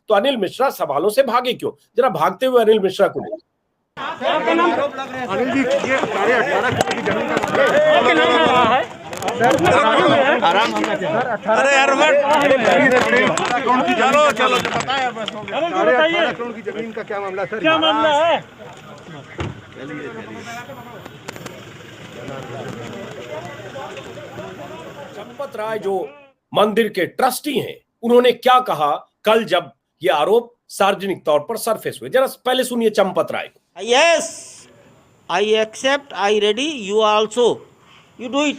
तो अनिल मिश्रा सवालों से भागे क्यों? जरा भागते हुए अनिल मिश्रा को देखिए। अनिल जी, ये 18.5 करोड़ की जमीन का आराम होना चाहिए। अरे यार चलो चलो बताया बस 18.5 करोड़ की जमीन का क्या मामला सर? क्या मामला है? चंपत राय जो मंदिर के ट्रस्टी हैं, उन्होंने क्या कहा कल जब ये आरोप सार्वजनिक तौर पर सरफेस हुए? जरा पहले सुनिए चंपत राय को। Yes, I accept, I ready, you also, you do it.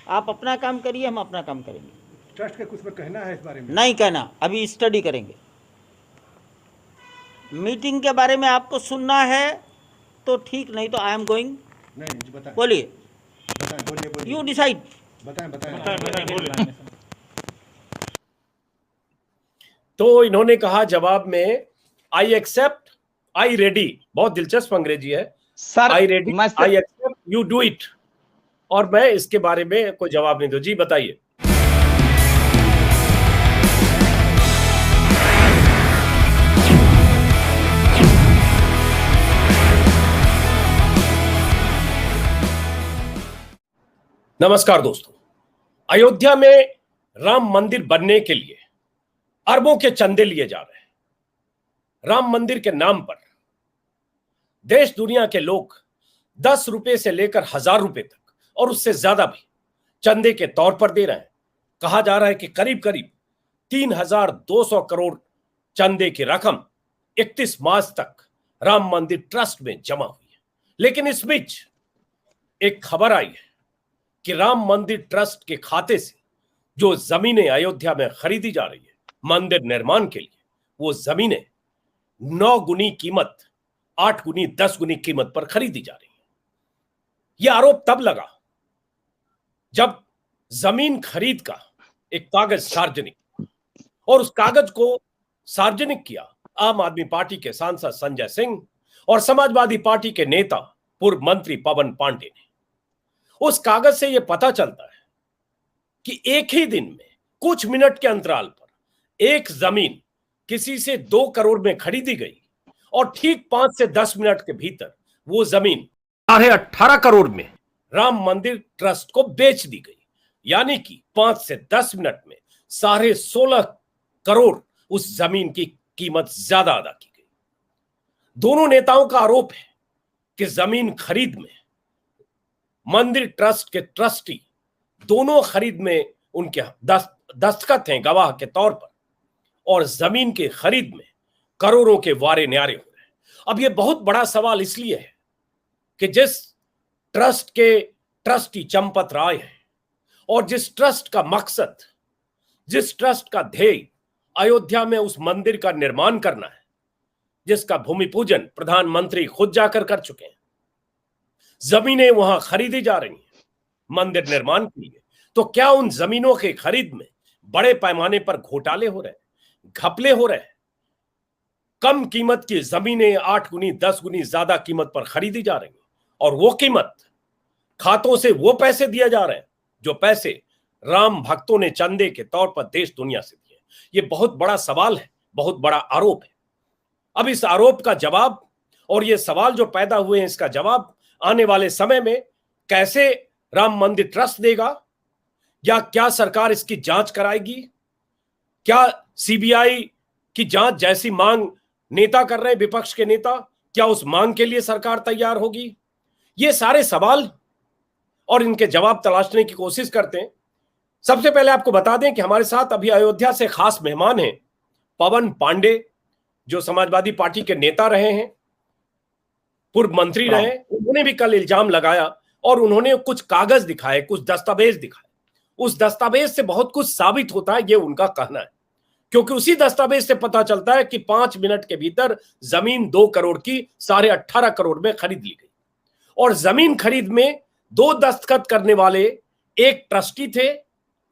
आप अपना काम करिए, हम अपना काम करेंगे। ट्रस्ट का कुछ में कहना है इस बारे में? नहीं कहना, अभी स्टडी करेंगे। मीटिंग के बारे में आपको सुनना है तो ठीक, नहीं तो आई एम गोइंग। नहीं बताएं, बोलिए, बोलिए। You decide. बताएं। तो इन्होंने कहा जवाब में, आई एक्सेप्ट, आई रेडी। बहुत दिलचस्प अंग्रेजी है sir. I ready, I accept, you do it. और मैं इसके बारे में कोई जवाब नहीं दूं। जी बताइए। नमस्कार दोस्तों, अयोध्या में राम मंदिर बनने के लिए अरबों के चंदे लिए जा रहे हैं। राम मंदिर के नाम पर देश दुनिया के लोग 10 रुपए से लेकर 1000 रुपए तक और उससे ज्यादा भी चंदे के तौर पर दे रहे हैं। कहा जा रहा है कि करीब करीब 3200 करोड़ चंदे की रकम 31 मार्च तक राम मंदिर ट्रस्ट में जमा हुई है। लेकिन इस बीच एक खबर आई है कि राम मंदिर ट्रस्ट के खाते से जो जमीनें अयोध्या में खरीदी जा रही है मंदिर निर्माण के लिए, वो जमीनें 9 गुनी कीमत, 8 गुनी, 10 गुनी कीमत पर खरीदी जा रही है। यह आरोप तब लगा जब जमीन खरीद का एक कागज सार्वजनिक, और उस कागज को सार्वजनिक किया आम आदमी पार्टी के सांसद संजय सिंह और समाजवादी पार्टी के नेता पूर्व मंत्री पवन पांडे ने। उस कागज से यह पता चलता है कि एक ही दिन में कुछ मिनट के अंतराल पर एक जमीन किसी से 2 करोड़ में खरीदी गई और ठीक 5 से 10 मिनट के भीतर वो जमीन 18.5 करोड़ में राम मंदिर ट्रस्ट को बेच दी गई। यानी कि 5 से 10 मिनट में 16.5 करोड़ उस जमीन की कीमत ज्यादा अदा की गई। दोनों नेताओं का आरोप है कि जमीन खरीद में मंदिर ट्रस्ट के ट्रस्टी दोनों खरीद में उनके दस्तखत हैं गवाह के तौर पर, और जमीन के खरीद में करोड़ों के वारे न्यारे हो रहे हैं। अब यह बहुत बड़ा सवाल इसलिए है कि जिस ट्रस्ट के ट्रस्टी चंपत राय है और जिस ट्रस्ट का मकसद, जिस ट्रस्ट का ध्येय अयोध्या में उस मंदिर का निर्माण करना है, जिसका भूमि पूजन प्रधानमंत्री खुद जाकर कर चुके हैं, जमीनें वहां खरीदी जा रही हैं मंदिर निर्माण के लिए, तो क्या उन जमीनों के खरीद में बड़े पैमाने पर घोटाले हो रहे हैं, घपले हो रहे हैं? कम कीमत की जमीनें 8 गुनी 10 गुनी ज्यादा कीमत पर खरीदी जा रही हैं, और वो कीमत खातों से वो पैसे दिए जा रहे हैं जो पैसे राम भक्तों ने चंदे के तौर पर देश दुनिया से दिए। ये बहुत बड़ा सवाल है, बहुत बड़ा आरोप है। अब इस आरोप का जवाब और ये सवाल जो पैदा हुए हैं, इसका जवाब आने वाले समय में कैसे राम मंदिर ट्रस्ट देगा, या क्या सरकार इसकी जांच कराएगी? क्या सीबीआई की जांच जैसी मांग नेता कर रहे हैं, विपक्ष के नेता, क्या उस मांग के लिए सरकार तैयार होगी? ये सारे सवाल और इनके जवाब तलाशने की कोशिश करते हैं। सबसे पहले आपको बता दें कि हमारे साथ अभी अयोध्या से खास मेहमान हैं पवन पांडे, जो समाजवादी पार्टी के नेता रहे हैं, पूर्व मंत्री रहे। उन्होंने भी कल इल्जाम लगाया और उन्होंने कुछ कागज दिखाए, कुछ दस्तावेज दिखाए। उस दस्तावेज से बहुत कुछ साबित होता है, ये उनका कहना है, क्योंकि उसी दस्तावेज से पता चलता है कि 5 मिनट के भीतर जमीन 2 करोड़ की 18.5 करोड़ में खरीद ली गई। और जमीन खरीद में 2 दस्तखत करने वाले एक ट्रस्टी थे,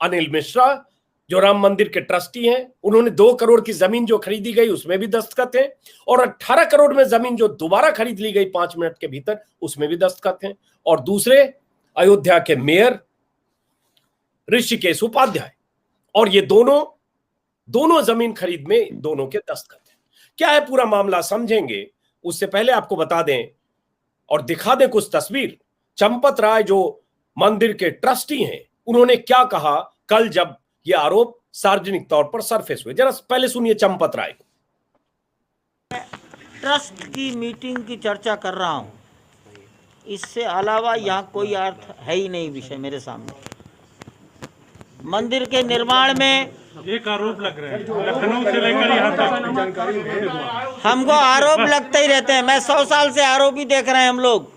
अनिल मिश्रा, जो राम मंदिर के ट्रस्टी हैं। उन्होंने 2 करोड़ की जमीन जो खरीदी गई उसमें भी दस्तखत हैं, और 18 करोड़ में जमीन जो दोबारा खरीद ली गई 5 मिनट के भीतर, उसमें भी दस्तखत हैं। और दूसरे अयोध्या के मेयर ऋषिकेश उपाध्याय, और ये दोनों दोनों जमीन खरीद में दोनों के दस्तखत हैं। क्या है पूरा मामला समझेंगे, उससे पहले आपको बता दें और दिखा दें कुछ तस्वीर। चंपत राय जो मंदिर के ट्रस्टी हैं, उन्होंने क्या कहा कल जब ये आरोप सार्वजनिक तौर पर सरफेस हुए। जरा पहले सुनिए चंपत राय को। ट्रस्ट की मीटिंग की चर्चा कर रहा हूँ, इससे अलावा यहाँ कोई अर्थ है ही नहीं विषय मेरे सामने। मंदिर के निर्माण में एक आरोप लग रहा है लखनऊ से लेकर यहाँ तक। हमको आरोप लगते ही रहते हैं। मैं 100 साल से आरोप ही देख रहे हैं हम लोग।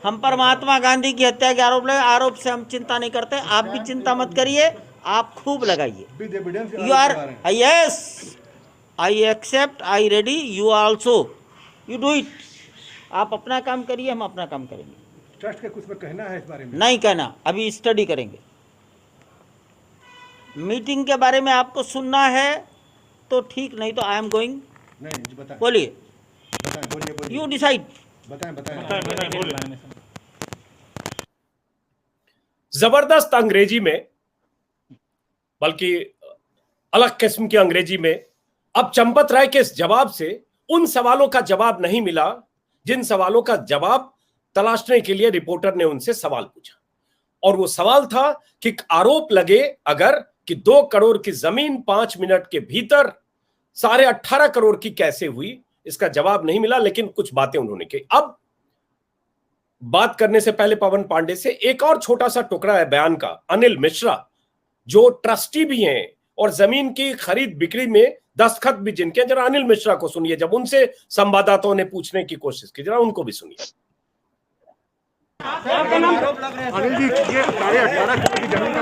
हम पर महात्मा गांधी की हत्या के आरोप लगे, आरोप से हम चिंता नहीं करते। आप भी चिंता मत करिए, आप खूब लगाइए। You are yes, I accept, I ready, you also, you do it. आप अपना काम करिए, हम अपना काम करेंगे। ट्रस्ट के कुछ में कहना है इस बारे में? नहीं कहना, अभी स्टडी करेंगे। मीटिंग के बारे में आपको सुनना है तो ठीक, नहीं तो आई एम गोइंग। नहीं बताएं, बोलिए, बोलिए यू डिसाइड। बताएं। जबरदस्त अंग्रेजी में, बल्कि अलग किस्म की अंग्रेजी में, अब चंपत राय के इस जवाब से उन सवालों का जवाब नहीं मिला जिन सवालों का जवाब तलाशने के लिए रिपोर्टर ने उनसे सवाल पूछा। और वो सवाल था कि आरोप लगे अगर कि 2 करोड़ की जमीन 5 मिनट के भीतर 18.5 करोड़ की कैसे हुई, इसका जवाब नहीं मिला। लेकिन कुछ बातें उन्होंने की। अब बात करने से पहले पवन पांडे से एक और छोटा सा टुकड़ा है बयान का। अनिल मिश्रा जो ट्रस्टी भी हैं और जमीन की खरीद बिक्री में दस्तखत भी जिनके हैं, जरा अनिल मिश्रा को सुनिए जब उनसे संवाददाताओं ने पूछने की कोशिश की, जरा उनको भी सुनिए। अनिल जी, ये 18.5 करोड़ की जमीन का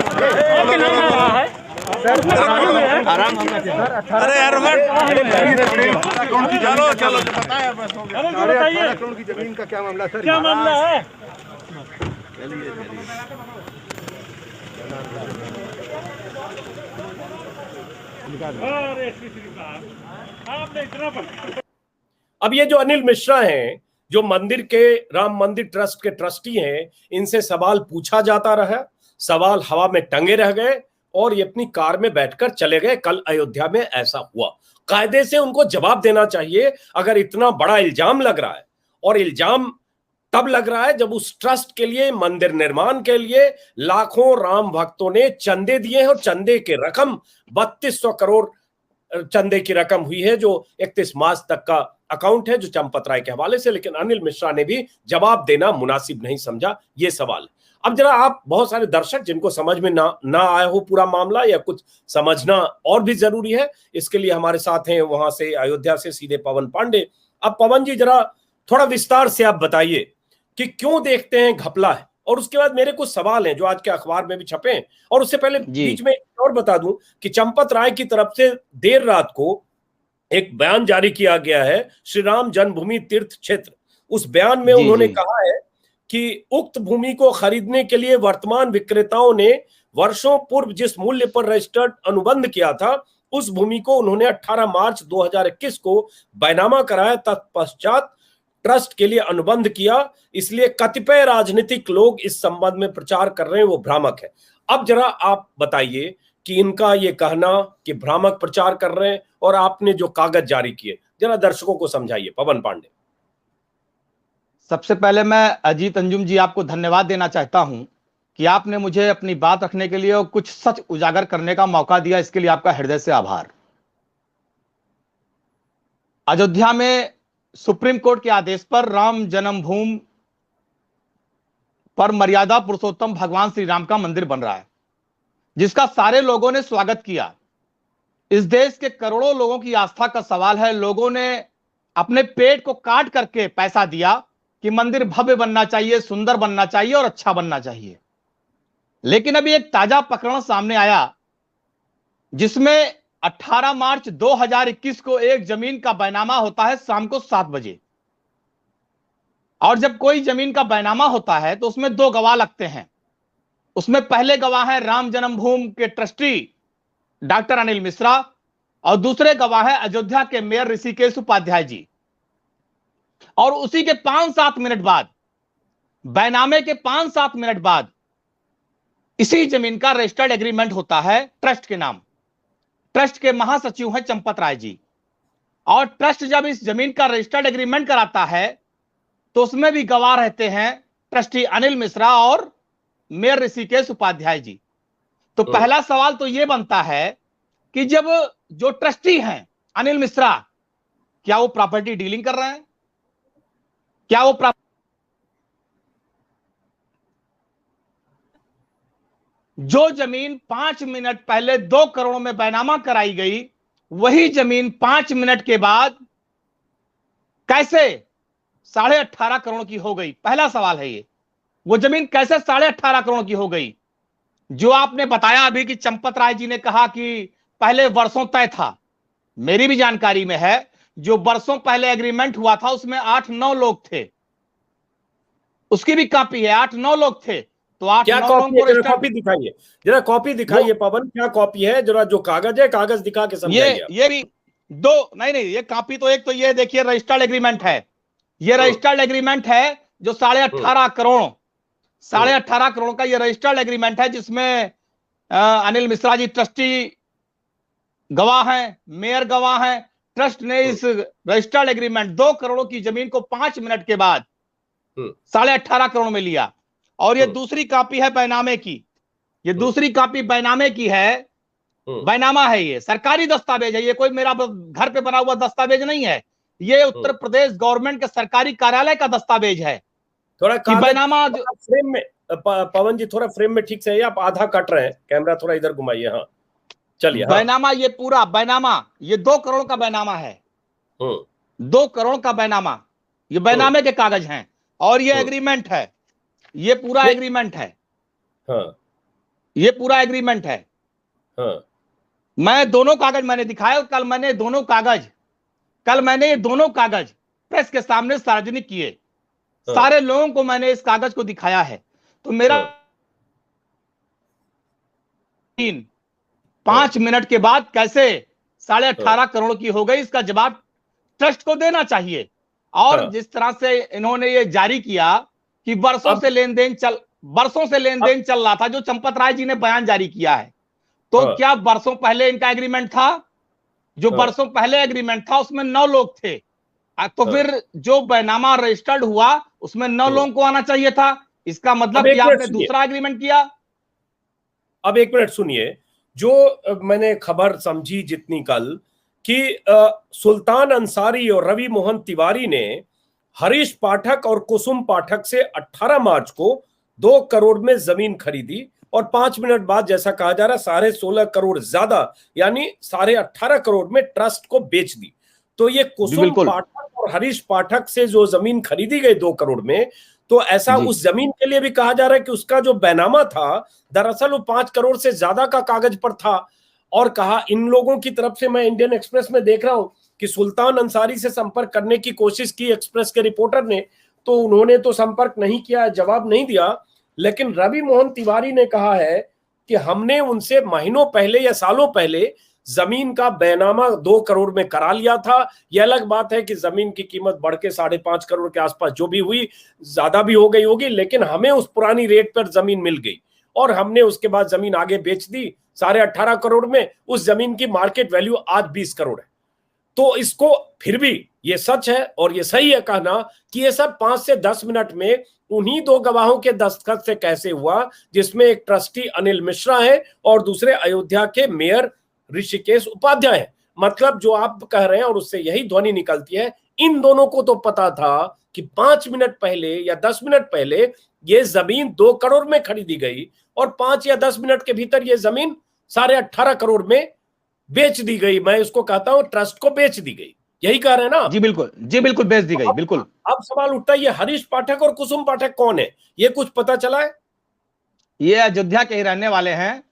आराम होना चाहिए। अरे यार चलो बताया बस। 18.5 करोड़ की जमीन का क्या मामला सर? क्या मामला है? आपने इतना अब ये जो अनिल मिश्रा हैं, जो मंदिर के राम मंदिर ट्रस्ट के ट्रस्टी हैं, इनसे सवाल पूछा जाता रहा, सवाल हवा में टंगे रह गए और ये अपनी कार में बैठकर चले गए। कल अयोध्या में ऐसा हुआ। कायदे से उनको जवाब देना चाहिए अगर इतना बड़ा इल्जाम लग रहा है। और इल्जाम तब लग रहा है जब उस ट्रस्ट के लिए, मंदिर निर्माण के लिए लाखों राम भक्तों ने चंदे दिए हैं और चंदे की रकम 3200 करोड़ चंदे की रकम हुई है, जो 31 मार्च तक का अकाउंट है, जो चंपत राय के हवाले से। लेकिन अनिल मिश्रा ने भी जवाब देना मुनासिब नहीं समझा ये सवाल। अब जरा आप, बहुत सारे दर्शक जिनको समझ में ना आया हो पूरा मामला या कुछ समझना और भी जरूरी है, इसके लिए हमारे साथ हैं वहां से अयोध्या से सीधे पवन पांडे। अब पवन जी जरा थोड़ा विस्तार से आप बताइए कि क्यों देखते हैं घपला है, और उसके बाद मेरे कुछ सवाल हैं जो आज के अखबार में भी छपे हैं। और उससे पहले बीच में और बता दूं कि चंपत राय की तरफ से देर रात को एक बयान जारी किया गया है श्री राम जन्मभूमि तीर्थ क्षेत्र। उस बयान में उन्होंने कहा है कि उक्त भूमि को खरीदने के लिए वर्तमान विक्रेताओं ने वर्षों पूर्व जिस मूल्य पर रजिस्टर्ड अनुबंध किया था, उस भूमि को उन्होंने 18 मार्च 2021 को बैनामा कराया। तत्पश्चात ट्रस्ट के लिए अनुबंध किया। इसलिए कतिपय राजनीतिक लोग इस संबंध में प्रचार कर रहे हैं, वो भ्रामक है। अब जरा आप बताइए कि इनका ये कहना कि भ्रामक प्रचार कर रहे हैं और आपने जो कागज जारी किए, जरा दर्शकों को समझाइए पवन पांडे। सबसे पहले मैं अजीत अंजुम जी आपको धन्यवाद देना चाहता हूं कि आपने मुझे अपनी बात रखने के लिए और कुछ सच उजागर करने का मौका दिया। इसके लिए आपका हृदय से आभार। अयोध्या में सुप्रीम कोर्ट के आदेश पर राम जन्मभूमि पर मर्यादा पुरुषोत्तम भगवान श्री राम का मंदिर बन रहा है, जिसका सारे लोगों ने स्वागत किया। इस देश के करोड़ों लोगों की आस्था का सवाल है। लोगों ने अपने पेट को काट करके पैसा दिया कि मंदिर भव्य बनना चाहिए, सुंदर बनना चाहिए और अच्छा बनना चाहिए। लेकिन अभी एक ताजा प्रकरण सामने आया जिसमें 18 मार्च 2021 को एक जमीन का बैनामा होता है शाम को 7 बजे। और जब कोई जमीन का बैनामा होता है तो उसमें 2 गवाह लगते हैं। उसमें पहले गवाह है राम जन्मभूमि के ट्रस्टी डॉक्टर अनिल मिश्रा और दूसरे गवाह है अयोध्या के मेयर ऋषिकेश उपाध्याय जी। और उसी के 5-7 मिनट बाद, बैनामे के 5-7 मिनट बाद इसी जमीन का रजिस्टर्ड एग्रीमेंट होता है ट्रस्ट के नाम। ट्रस्ट के महासचिव हैं चंपत राय जी। और ट्रस्ट जब इस जमीन का रजिस्टर्ड एग्रीमेंट कराता है तो उसमें भी गवाह रहते हैं ट्रस्टी अनिल मिश्रा और मेयर ऋषिकेश उपाध्याय जी। तो पहला सवाल तो यह बनता है कि जब जो ट्रस्टी हैं अनिल मिश्रा, क्या वो प्रॉपर्टी डीलिंग कर रहे हैं? क्या वो जो जमीन 5 मिनट पहले 2 करोड़ में बैनामा कराई गई, वही जमीन 5 मिनट के बाद कैसे 18.5 करोड़ की हो गई? पहला सवाल है ये, वो जमीन कैसे 18.5 करोड़ की हो गई? जो आपने बताया अभी कि चंपत राय जी ने कहा कि पहले वर्षों तय था, मेरी भी जानकारी में है जो वर्षों पहले एग्रीमेंट हुआ था उसमें 8-9 लोग थे, उसकी भी कॉपी है, 8-9 लोग थे। तो 8-9 लोगों को कॉपी दिखाइए, जरा कॉपी दिखाइए पवन, क्या कॉपी है? जरा जो कागज है, कागज दिखा के समझाइए। ये भी दो नहीं, ये कॉपी तो एक तो ये देखिए रजिस्टर्ड एग्रीमेंट है, ये रजिस्टर्ड एग्रीमेंट है जो 18.5 करोड़ 18.5 करोड़ का ये रजिस्टर्ड एग्रीमेंट है, जिसमें अनिल मिश्रा जी ट्रस्टी गवाह हैं, मेयर गवाह हैं। ट्रस्ट ने इस रजिस्टर्ड एग्रीमेंट 2 करोड़ की जमीन को 5 मिनट के बाद 18.5 करोड़ में लिया। और ये दूसरी कॉपी है बैनामे की, ये दूसरी कॉपी बैनामे की है, बैनामा है, ये सरकारी दस्तावेज है, ये कोई मेरा घर पे बना हुआ दस्तावेज नहीं है, ये उत्तर प्रदेश गवर्नमेंट के सरकारी कार्यालय का दस्तावेज है। थोड़ा बैनामा फ्रेम में पवन जी, थोड़ा फ्रेम में ठीक से है, आप आधा कट रहे हैं, कैमरा थोड़ा इधर घुमाइए। हाँ चलिए। बैनामा ये पूरा बैनामा, ये 2 करोड़ का बैनामा है, 2 करोड़ का बैनामा, ये बैनामे के कागज हैं। और ये एग्रीमेंट है, ये पूरा एग्रीमेंट है। हाँ, ये पूरा एग्रीमेंट है। हाँ, मैं दोनों कागज मैंने दिखाया, कल मैंने ये दोनों कागज प्रेस के सामने सार्वजनिक किए, सारे लोगों को मैंने इस कागज को दिखाया है। तो मेरा 5 मिनट के बाद कैसे 18.5 करोड़ की हो गई, इसका जवाब ट्रस्ट को देना चाहिए। और जिस तरह से इन्होंने ये जारी किया कि वर्षों से लेनदेन चल रहा था, जो चंपत राय जी ने बयान जारी किया है, तो क्या वर्षों पहले इनका एग्रीमेंट था? जो वर्षों पहले एग्रीमेंट था उसमें 9 लोग थे, तो फिर जो बैनामा रजिस्टर्ड हुआ उसमें 9 लोगों को आना चाहिए था। इसका मतलब कि आपने दूसरा एग्रीमेंट किया। अब 1 मिनट सुनिए, जो मैंने खबर समझी जितनी कल कि सुल्तान अंसारी और रवि मोहन तिवारी ने हरीश पाठक और कुसुम पाठक से 18 मार्च को 2 करोड़ में जमीन खरीदी और 5 मिनट बाद, जैसा कहा जा रहा है, 16.5 करोड़ ज्यादा यानी 18.5 करोड़ में ट्रस्ट को बेच दी। तो ये कुसुम पाठक और हरीश पाठक से जो जमीन खरीदी गई 2 करोड़ में, तो ऐसा उस जमीन के लिए भी कहा जा रहा है कि उसका जो बैनामा था दरअसल वो 5 करोड़ से ज्यादा का कागज पर था। और कहा इन लोगों की तरफ से, मैं इंडियन एक्सप्रेस में देख रहा हूं कि सुल्तान अंसारी से संपर्क करने की कोशिश की एक्सप्रेस के रिपोर्टर ने, तो उन्होंने तो संपर्क नहीं किया, जवाब नहीं दिया। लेकिन रवि मोहन तिवारी ने कहा है कि हमने उनसे महीनों पहले या सालों पहले जमीन का बैनामा 2 करोड़ में करा लिया था। यह अलग बात है कि जमीन की कीमत बढ़ के 5.5 करोड़ के आसपास जो भी हुई, ज्यादा भी हो गई होगी, लेकिन हमें उस पुरानी रेट पर जमीन मिल गई और हमने उसके बाद जमीन आगे बेच दी 18.5 करोड़ में। उस जमीन की मार्केट वैल्यू आज 20 करोड़ है। तो इसको फिर भी ये सच है और ये सही है कहना कि ये सब 5 से 10 मिनट में उन्हीं 2 गवाहों के दस्तखत से कैसे हुआ, जिसमें एक ट्रस्टी अनिल मिश्रा है और दूसरे अयोध्या के मेयर ऋषिकेश उपाध्याय है। मतलब जो आप कह रहे हैं और उससे यही ध्वनि निकलती है, इन दोनों को तो पता था कि 5 मिनट पहले या 10 मिनट पहले ये जमीन 2 करोड़ में खरीदी गई और 5 या 10 मिनट के भीतर ये जमीन 18.5 करोड़ में बेच दी गई। मैं इसको कहता हूं ट्रस्ट को बेच दी गई, यही कह रहे हैं ना? जी बिल्कुल बेच दी गई, बिल्कुल। अब सवाल उठता है, ये हरीश पाठक और कुसुम पाठक कौन है? ये कुछ पता चला है? ये अयोध्या के ही रहने वाले हैं।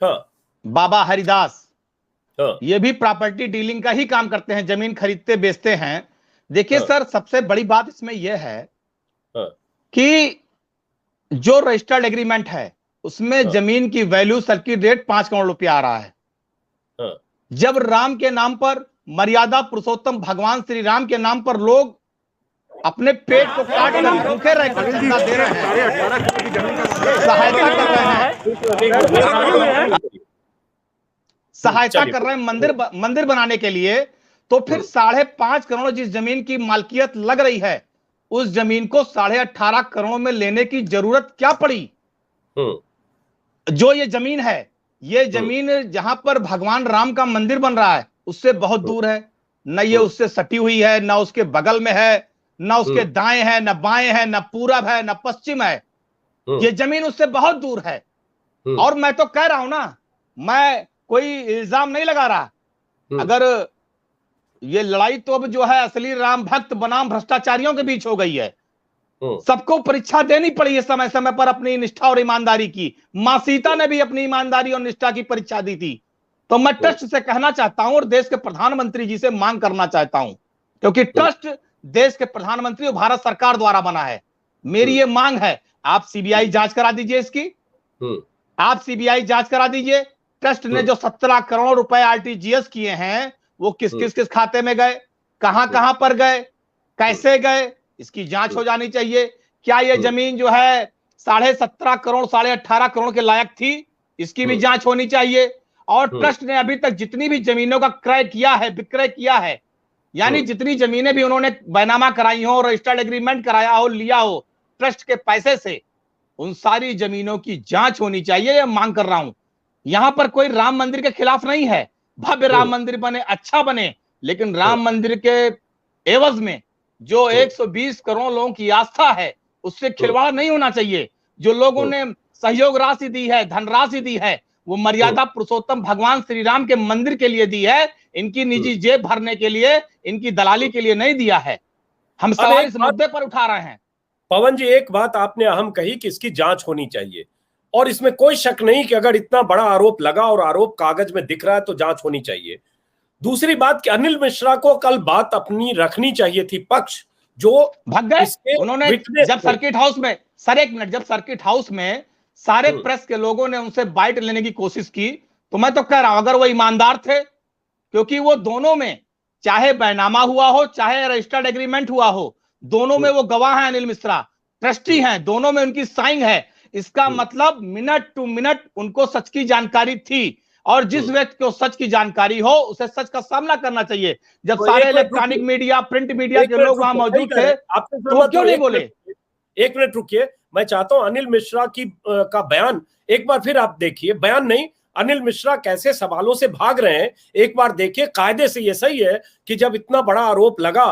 हाँ, बाबा हरिदास। हाँ, ये भी प्रॉपर्टी डीलिंग का ही काम करते हैं, जमीन खरीदते बेचते हैं। देखिए सर, सबसे बड़ी बात इसमें यह है कि जो रजिस्टर्ड एग्रीमेंट है उसमें जमीन की वैल्यू सर्किट रेट 5 करोड़ रुपया आ रहा है। जब राम के नाम पर, मर्यादा पुरुषोत्तम भगवान श्री राम के नाम पर लोग अपने पेट को काट कर भूखे रहकर चंदा दे रहे हैं, सहायता कर रहे हैं, सहायता कर रहे हैं मंदिर बनाने के लिए, तो फिर 5.5 करोड़ जिस जमीन की मालकियत लग रही है, उस जमीन को 18.5 करोड़ में लेने की जरूरत क्या पड़ी? जो ये जमीन है, ये जमीन जहां पर भगवान राम का मंदिर बन रहा है उससे बहुत दूर है, न ये उससे सटी हुई है, न उसके बगल में है, न उसके दाएं है, न बाएं है, न पूरब है, न पश्चिम है। ये जमीन उससे बहुत दूर है। और मैं तो कह रहा हूं ना, मैं कोई इल्जाम नहीं लगा रहा, अगर ये लड़ाई तो अब जो है असली राम भक्त बनाम भ्रष्टाचारियों के बीच हो गई है। सबको परीक्षा देनी पड़ी है समय समय पर अपनी निष्ठा और ईमानदारी की। मां सीता ने भी अपनी ईमानदारी और निष्ठा की परीक्षा दी थी। तो मैं ट्रस्ट से कहना चाहता हूं और देश के प्रधानमंत्री जी से मांग करना चाहता हूं, क्योंकि ट्रस्ट देश के प्रधानमंत्री और भारत सरकार द्वारा बना है। मेरी ये मांग है, आप सीबीआई जांच करा दीजिए इसकी, आप सीबीआई जांच करा दीजिए। ट्रस्ट ने जो 17 करोड़ रुपए आरटीजीएस किए हैं, वो किस किस खाते में गए, कहां कहां पर गए, कैसे गए, इसकी जांच हो जानी चाहिए। क्या ये जमीन जो है 17.5 करोड़ 18.5 करोड़ के लायक थी, इसकी भी जांच होनी चाहिए। और ट्रस्ट ने अभी तक जितनी भी जमीनों का क्रय किया है, विक्रय किया है, यानी जितनी जमीनें भी उन्होंने बैनामा कराई हो, रजिस्टर्ड एग्रीमेंट कराया हो, लिया हो ट्रस्ट के पैसे से, उन सारी जमीनों की जांच होनी चाहिए। ये मांग कर रहा हूं। यहां पर कोई राम मंदिर के खिलाफ नहीं है, भव्य राम मंदिर बने, अच्छा बने, लेकिन राम मंदिर के एवज में जो 120 करोड़ लोगों की आस्था है, उससे खिलवाड़ नहीं होना चाहिए। जो लोगों ने सहयोग राशि दी है, धनराशि दी है, वो मर्यादा पुरुषोत्तम भगवान श्री राम के मंदिर के लिए दी है, इनकी निजी जेब भरने के लिए, इनकी दलाली के लिए नहीं दिया है। हम सवाल इस मुद्दे पर उठा रहे हैं। पवन जी, एक बात आपने अहम कही कि इसकी जांच होनी चाहिए, और इसमें कोई शक नहीं कि अगर इतना बड़ा आरोप लगा और आरोप कागज में दिख रहा है तो जांच होनी चाहिए। दूसरी बात कि अनिल मिश्रा को कल बात अपनी रखनी चाहिए थी, पक्ष जो भाग गए उन्होंने। जब सर्किट हाउस में, सर एक मिनट, जब सर्किट हाउस में सारे प्रेस के लोगों ने उनसे बाइट लेने की कोशिश की, तो मैं तो कह रहा हूं अगर वो ईमानदार थे, क्योंकि वो दोनों में चाहे बैनामा हुआ हो, चाहे रजिस्टर्ड एग्रीमेंट हुआ हो, दोनों में वो गवाह हैं। अनिल मिश्रा ट्रस्टी हैं, दोनों में उनकी साइन है। इसका मतलब मिनट टू मिनट उनको सच की जानकारी थी, और जिस व्यक्ति को सच की जानकारी हो उसे सच का सामना करना चाहिए। जब तो सारे इलेक्ट्रॉनिक मीडिया, प्रिंट मीडिया के लोग वहां मौजूद थे, तो क्यों नहीं बोले? एक मिनट रुकिए, मैं चाहता हूं अनिल मिश्रा का बयान एक बार फिर आप देखिए। बयान नहीं, अनिल मिश्रा कैसे सवालों से भाग रहे हैं एक बार देखिए। कायदे से ये सही है कि जब इतना बड़ा आरोप लगा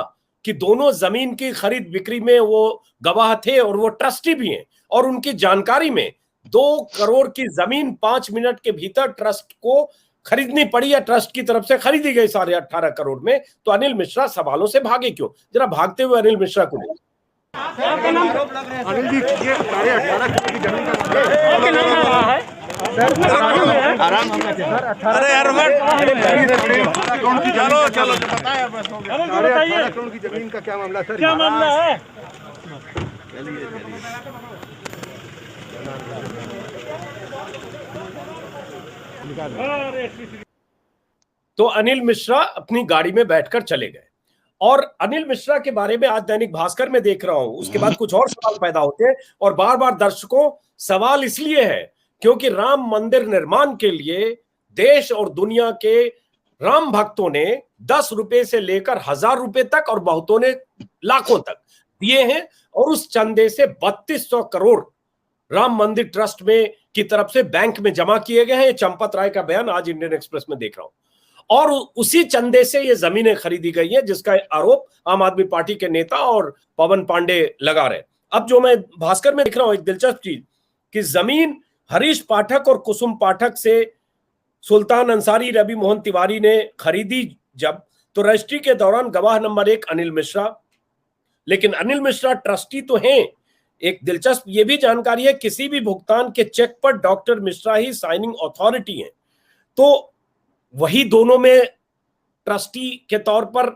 कि दोनों जमीन की खरीद बिक्री में वो गवाह थे और वो ट्रस्टी भी हैं, और उनकी जानकारी में 2 करोड़ की जमीन 5 मिनट के भीतर ट्रस्ट को खरीदनी पड़ी, या ट्रस्ट की तरफ से खरीदी गई 18.5 करोड़ में, तो अनिल मिश्रा सवालों से भागे क्यों? जरा भागते हुए अनिल मिश्रा को देखिए। अनिल जी, ये 18.5 करोड़ की जमीन का अरे यार चलो चलो बताया बस। 18.5 करोड़ की जमीन का क्या मामला सर? क्या मामला है? तो अनिल मिश्रा अपनी गाड़ी में बैठकर चले गए, और अनिल मिश्रा के बारे में आज दैनिक भास्कर में देख रहा हूं, उसके बाद कुछ और सवाल पैदा होते हैं। और बार बार दर्शकों, सवाल इसलिए है क्योंकि राम मंदिर निर्माण के लिए देश और दुनिया के राम भक्तों ने 10 रुपए से लेकर 1000 रुपए तक, और बहुतों ने लाखों तक दिए हैं, और उस चंदे से 3200 करोड़ राम मंदिर ट्रस्ट में की तरफ से बैंक में जमा किए गए हैं। चंपत राय का बयान आज इंडियन एक्सप्रेस में देख रहा हूं। और उसी चंदे से ये जमीनें खरीदी गई हैं, जिसका आरोप आम आदमी पार्टी के नेता और पवन पांडे लगा रहे। अब जो मैं भास्कर में देख रहा हूं एक दिलचस्प चीज, कि जमीन हरीश पाठक और कुसुम पाठक से सुल्तान अंसारी, रवि मोहन तिवारी ने खरीदी जब, तो रजिस्ट्री के दौरान गवाह नंबर 1 अनिल मिश्रा, लेकिन अनिल मिश्रा ट्रस्टी तो हैं। एक दिलचस्प ये भी जानकारी है, किसी भी भुगतान के चेक पर डॉक्टर मिश्रा ही साइनिंग अथॉरिटी हैं। तो वही दोनों में ट्रस्टी के तौर पर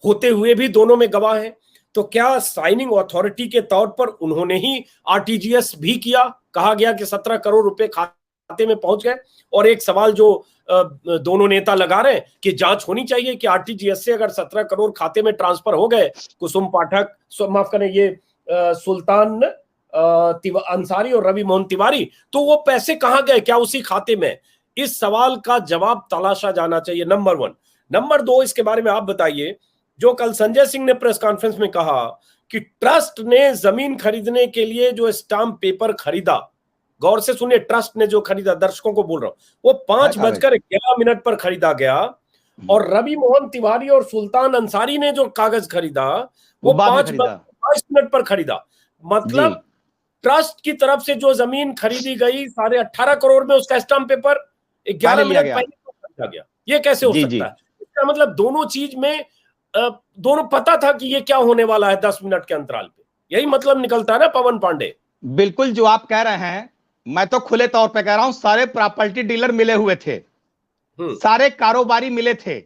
होते हुए भी दोनों में गवाह हैं। तो क्या साइनिंग अथॉरिटी के तौर पर उन्होंने ही आरटीजीएस भी किया? कहा गया कि 17 करोड़ रुपए खाते में पहुंच गए। और एक सवाल जो दोनों नेता लगा रहे हैं कि जांच होनी चाहिए कि आरटीजीएस से अगर 17 करोड़ खाते में ट्रांसफर हो गए, कुसुम पाठक, माफ करें, ये सुल्तान अंसारी और रवि मोहन तिवारी, तो वो पैसे कहां गए? क्या उसी खाते में इस सवाल का जवाब तलाशा जाना चाहिए, नंबर 1। नंबर 2, इसके बारे में आप बताइए, जो कल संजय सिंह ने प्रेस कॉन्फ्रेंस में कहा कि ट्रस्ट ने जमीन खरीदने के लिए जो स्टाम्प पेपर खरीदा, गौर से सुनिए, ट्रस्ट ने जो खरीदा, दर्शकों को बोल रहा हूं, वो 5:11 पर खरीदा गया, और रवि मोहन तिवारी और सुल्तान अंसारी ने जो कागज खरीदा वो 5:22 पर खरीदा। मतलब ट्रस्ट की तरफ से जो जमीन खरीदी गई 18.5 करोड़ में, उसका स्टाम्प पेपर 11 मिनट पहले खरीदा गया। ये कैसे हो सकता है? इसका मतलब दोनों चीज में दोनों पता था कि ये क्या होने वाला है 10 मिनट के अंतराल पे। यही मतलब निकलता है ना पवन पांडे। बिल्कुल जो आप कह रहे हैं, मैं तो खुले तौर पे कह रहा हूं, सारे प्रॉपर्टी डीलर मिले हुए थे, सारे कारोबारी मिले थे,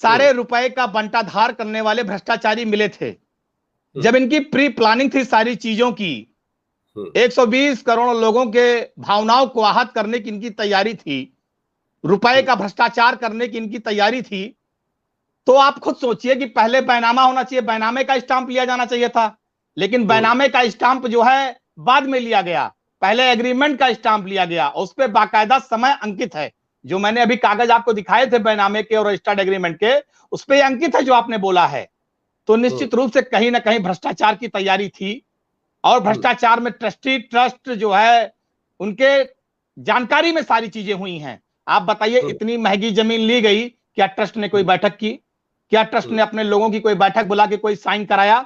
सारे रुपए का बंटाधार करने वाले भ्रष्टाचारी मिले थे। जब इनकी प्री प्लानिंग थी सारी चीजों की, 120 करोड़ लोगों के भावनाओं को आहत करने की इनकी तैयारी थी, रुपए का भ्रष्टाचार करने की इनकी तैयारी थी, तो आप खुद सोचिए कि पहले बैनामा होना चाहिए, बैनामे का स्टाम्प लिया जाना चाहिए था, लेकिन बैनामे का स्टाम्प जो है बाद में लिया गया, पहले एग्रीमेंट का स्टाम्प लिया गया, उस पर बाकायदा समय अंकित है। जो मैंने अभी कागज आपको दिखाए थे बैनामे के और रजिस्टर्ड एग्रीमेंट के, उस पर अंकित है जो आपने बोला है। तो निश्चित रूप से कहीं ना कहीं भ्रष्टाचार की तैयारी थी, और भ्रष्टाचार में ट्रस्ट जो है उनके जानकारी में सारी चीजें हुई हैं। आप बताइए, इतनी महंगी जमीन ली गई, क्या ट्रस्ट ने कोई बैठक की? क्या ट्रस्ट ने अपने लोगों की कोई बैठक बुला के कोई साइन कराया?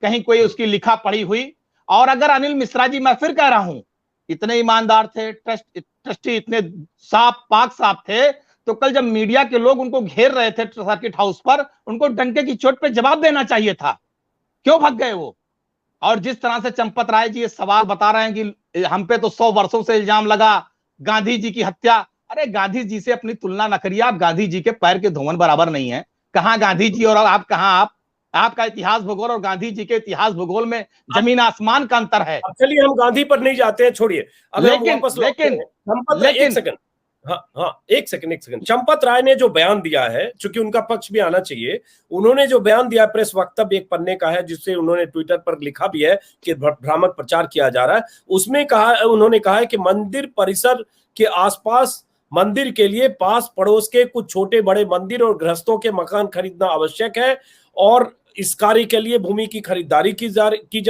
कहीं कोई उसकी लिखा पढ़ी हुई? और अगर अनिल मिश्रा जी, मैं फिर कह रहा हूं, इतने ईमानदार थे, ट्रस्टी इतने पाक साफ थे, तो कल जब मीडिया के लोग उनको घेर रहे थे सर्किट हाउस पर, उनको डंके की चोट पे जवाब देना चाहिए था। क्यों भाग गए वो? और जिस तरह से चंपत राय जी ये सवाल बता रहे हैं कि हम पे तो 100 वर्षों से इल्जाम लगा गांधी जी की हत्या, अरे गांधी जी से अपनी तुलना न करिए, आप गांधी जी के पैर के धोवन बराबर नहीं है। कहां गांधी जी और आप कहां आपका इतिहास भूगोल और गांधी जी के इतिहास भूगोल में जमीन आसमान का अंतर है। चलिए हम गांधी पर नहीं जाते हैं, छोड़िए। एक सेकंड। चंपत राय ने जो बयान दिया है, चूंकि उनका पक्ष भी आना चाहिए, उन्होंने जो बयान दिया, प्रेस वक्तव्य 1 पन्ने का है, जिससे उन्होंने ट्विटर पर लिखा भी है कि भ्रामक प्रचार किया जा रहा है। उसमें उन्होंने कहा है कि मंदिर परिसर के आसपास मंदिर के लिए पास पड़ोस के कुछ छोटे बड़े मंदिर और गृहस्थों के मकान खरीदना आवश्यक है, और इस कार्य के लिए भूमि की खरीदारी की जा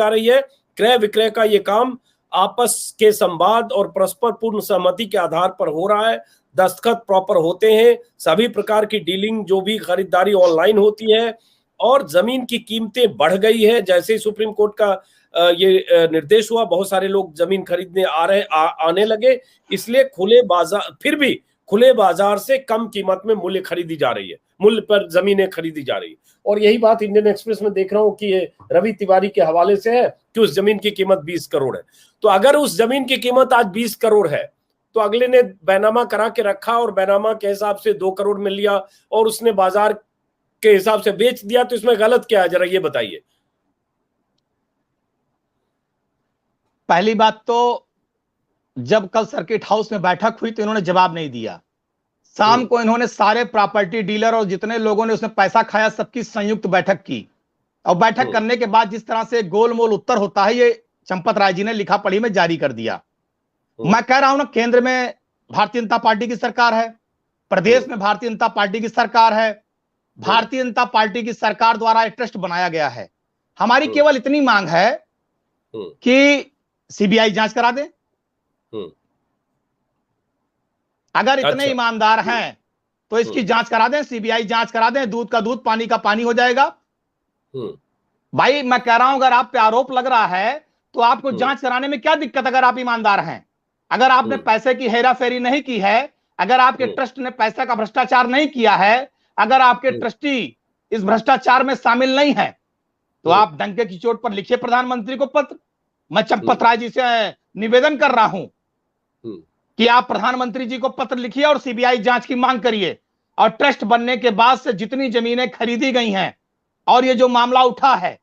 रही है। क्रय विक्रय का ये काम आपस के संवाद और परस्पर पूर्ण सहमति के आधार पर हो रहा है। दस्तखत प्रॉपर होते हैं, सभी प्रकार की डीलिंग जो भी खरीदारी ऑनलाइन होती है, और जमीन की कीमतें बढ़ गई है। जैसे ही सुप्रीम कोर्ट का ये निर्देश हुआ, बहुत सारे लोग जमीन खरीदने आने लगे, इसलिए फिर भी खुले बाजार से कम कीमत में मूल्य खरीदी जा रही है, मूल्य पर जमीनें खरीदी जा रही है। और यही बात इंडियन एक्सप्रेस में देख रहा हूं कि ये रवि तिवारी के हवाले से है कि उस जमीन की कीमत 20 करोड़ है। तो अगर उस जमीन की कीमत आज 20 करोड़ है, तो अगले ने बैनामा करा के रखा और बैनामा के हिसाब से 2 करोड़ में लिया और उसने बाजार के हिसाब से बेच दिया, तो इसमें गलत क्या है, जरा ये बताइए। पहली बात तो, जब कल सर्किट हाउस में बैठक हुई तो इन्होंने जवाब नहीं दिया। शाम को इन्होंने सारे प्रॉपर्टी डीलर और जितने लोगों ने उसमें पैसा खाया सबकी संयुक्त बैठक की, और बैठक करने के बाद जिस तरह से गोलमोल उत्तर होता है, ये चंपत राय जी ने लिखा पढ़ी में जारी कर दिया। मैं कह रहा हूं ना, केंद्र में भारतीय जनता पार्टी की सरकार है, प्रदेश में भारतीय जनता पार्टी की सरकार है, भारतीय जनता पार्टी की सरकार द्वारा एक ट्रस्ट बनाया गया है। हमारी केवल इतनी मांग है कि सीबीआई जांच करा दे। अगर इतने ईमानदार हैं तो इसकी जांच करा दें, सीबीआई जांच करा दें, दूध का दूध पानी का पानी हो जाएगा। भाई मैं कह रहा हूं, अगर आप पे आरोप लग रहा है तो आपको जांच कराने में क्या दिक्कत? अगर आप ईमानदार हैं, अगर आपने पैसे की हेरा फेरी नहीं की है, अगर आपके ट्रस्ट ने पैसे का भ्रष्टाचार नहीं किया है, अगर आपके ट्रस्टी इस भ्रष्टाचार में शामिल नहीं है, तो आप डंके की चोट पर लिखिए प्रधानमंत्री को पत्र। मैं चंपत राय जी से निवेदन कर रहा हूं कि आप प्रधानमंत्री जी को पत्र लिखिए और सीबीआई जांच की मांग करिए, और ट्रस्ट बनने के बाद से जितनी जमीनें खरीदी गई हैं और ये जो मामला उठा है,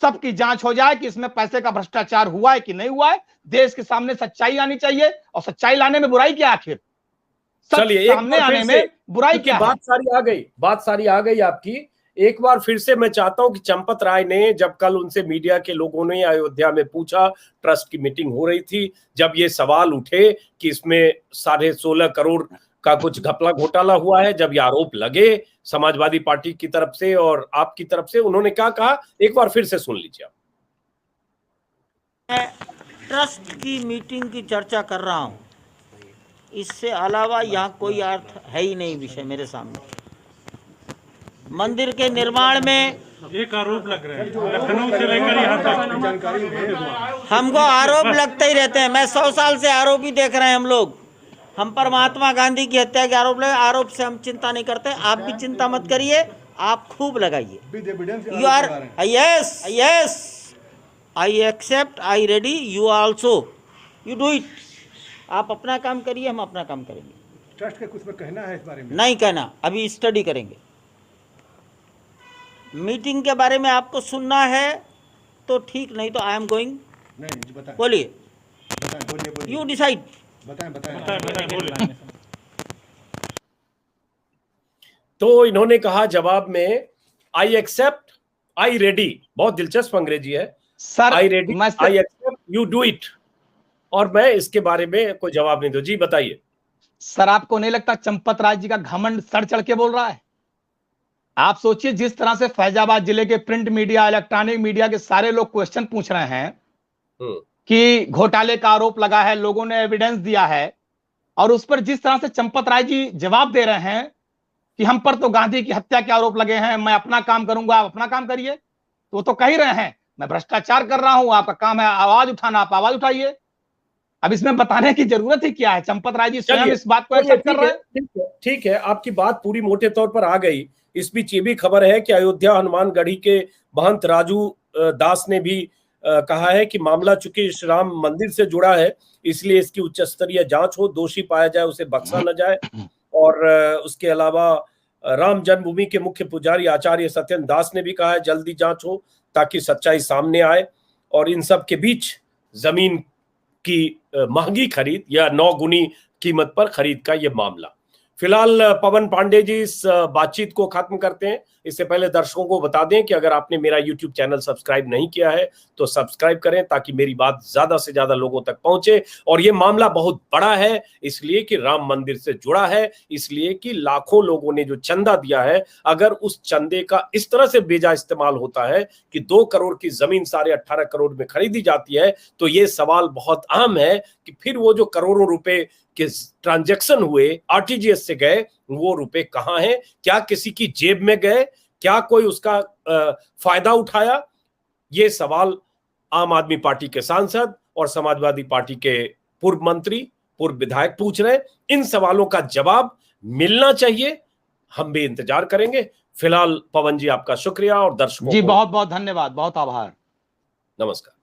सबकी जांच हो जाए कि इसमें पैसे का भ्रष्टाचार हुआ है कि नहीं हुआ है। देश के सामने सच्चाई आनी चाहिए, और सच्चाई लाने में बुराई क्या? आखिर चलिए, सामने आने में बुराई क्या? बात सारी आ गई आपकी। एक बार फिर से मैं चाहता हूं कि चंपत राय ने, जब कल उनसे मीडिया के लोगों ने अयोध्या में पूछा, ट्रस्ट की मीटिंग हो रही थी, जब ये सवाल उठे कि इसमें 16.5 करोड़ का कुछ घपला घोटाला हुआ है? जब ये आरोप लगे समाजवादी पार्टी की तरफ से और आपकी तरफ से, उन्होंने क्या कहा, एक बार फिर से सुन लीजिए आप। मैं ट्रस्ट की मीटिंग की चर्चा कर रहा हूं, इससे अलावा यहाँ कोई अर्थ है ही नहीं विषय मेरे सामने। मंदिर के निर्माण में एक आरोप लग रहे हैं लखनऊ से लेकर यहाँ तक। हमको आरोप लगते ही रहते हैं। मैं 100 साल से आरोपी देख रहे हैं हम लोग। हम पर महात्मा गांधी की हत्या के आरोप लगे, आरोप से हम चिंता नहीं करते। आप भी चिंता मत करिए, आप खूब लगाइए। You are yes I accept, I ready, you also, you do it. आप अपना काम करिए, हम अपना काम करेंगे। ट्रस्ट का कुछ कहना है इस बारे में? नहीं कहना, अभी स्टडी करेंगे। मीटिंग के बारे में आपको सुनना है तो ठीक, नहीं तो आई एम गोइंग। नहीं जी, बताएं बोलिए, बोलिए यू डिसाइड। बताएं। तो इन्होंने कहा जवाब में, आई एक्सेप्ट, आई रेडी। बहुत दिलचस्प अंग्रेजी है। Sir I ready, I accept, you do it. और मैं इसके बारे में कोई जवाब नहीं दूं। जी बताइए। सर, आपको नहीं लगता चंपत राय जी का घमंड सर चढ़ के बोल रहा है? आप सोचिए, जिस तरह से फैजाबाद जिले के प्रिंट मीडिया, इलेक्ट्रॉनिक मीडिया के सारे लोग क्वेश्चन पूछ रहे हैं कि घोटाले का आरोप लगा है, लोगों ने एविडेंस दिया है, और उस पर जिस तरह से चंपत राय जी जवाब दे रहे हैं कि हम पर तो गांधी की हत्या के आरोप लगे हैं, मैं अपना काम करूंगा, आप अपना काम करिए। तो वो तो कह ही रहे हैं मैं भ्रष्टाचार कर रहा हूं, आपका काम है आवाज उठाना, आप आवाज उठाइए। अब इसमें बताने की जरूरत ही क्या है? चंपत राय जी स्वयं इस बात को एक्सेप्ट कर रहे हैं। ठीक है, आपकी बात पूरी मोटे तौर पर आ गई। इस बीच ये भी खबर है कि अयोध्या हनुमानगढ़ी के महंत राजू दास ने भी कहा है कि मामला चूंकि श्री राम मंदिर से जुड़ा है, इसलिए इसकी उच्च स्तरीय जांच हो, दोषी पाया जाए उसे बख्शा न जाए। और उसके अलावा राम जन्मभूमि के मुख्य पुजारी आचार्य सत्येंद्र दास ने भी कहा है जल्दी जांच हो ताकि सच्चाई सामने आए। और इन सब के बीच जमीन की महंगी खरीद या 9 गुनी कीमत पर खरीद का ये मामला। फिलहाल पवन पांडे जी इस बातचीत को खत्म करते हैं। इससे पहले दर्शकों को बता दें कि अगर आपने मेरा YouTube चैनल सब्सक्राइब नहीं किया है तो सब्सक्राइब करें ताकि मेरी बात ज्यादा से ज्यादा लोगों तक पहुंचे। और ये मामला बहुत बड़ा है, इसलिए कि राम मंदिर से जुड़ा है, इसलिए कि लाखों लोगों ने जो चंदा दिया है, अगर उस चंदे का इस तरह से बेजा इस्तेमाल होता है कि 2 करोड़ की जमीन 18.5 करोड़ में खरीदी जाती है, तो ये सवाल बहुत अहम है कि फिर वो जो करोड़ों रुपए के ट्रांजैक्शन हुए, आरटीजीएस से गए, वो रुपए कहां हैं? क्या किसी की जेब में गए? क्या कोई उसका फायदा उठाया? ये सवाल आम आदमी पार्टी के सांसद और समाजवादी पार्टी के पूर्व मंत्री, पूर्व विधायक पूछ रहे हैं। इन सवालों का जवाब मिलना चाहिए। हम भी इंतजार करेंगे। फिलहाल पवन जी आपका शुक्रिया और दर्शकों जी बहुत बहुत धन्यवाद, बहुत आभार, नमस्कार।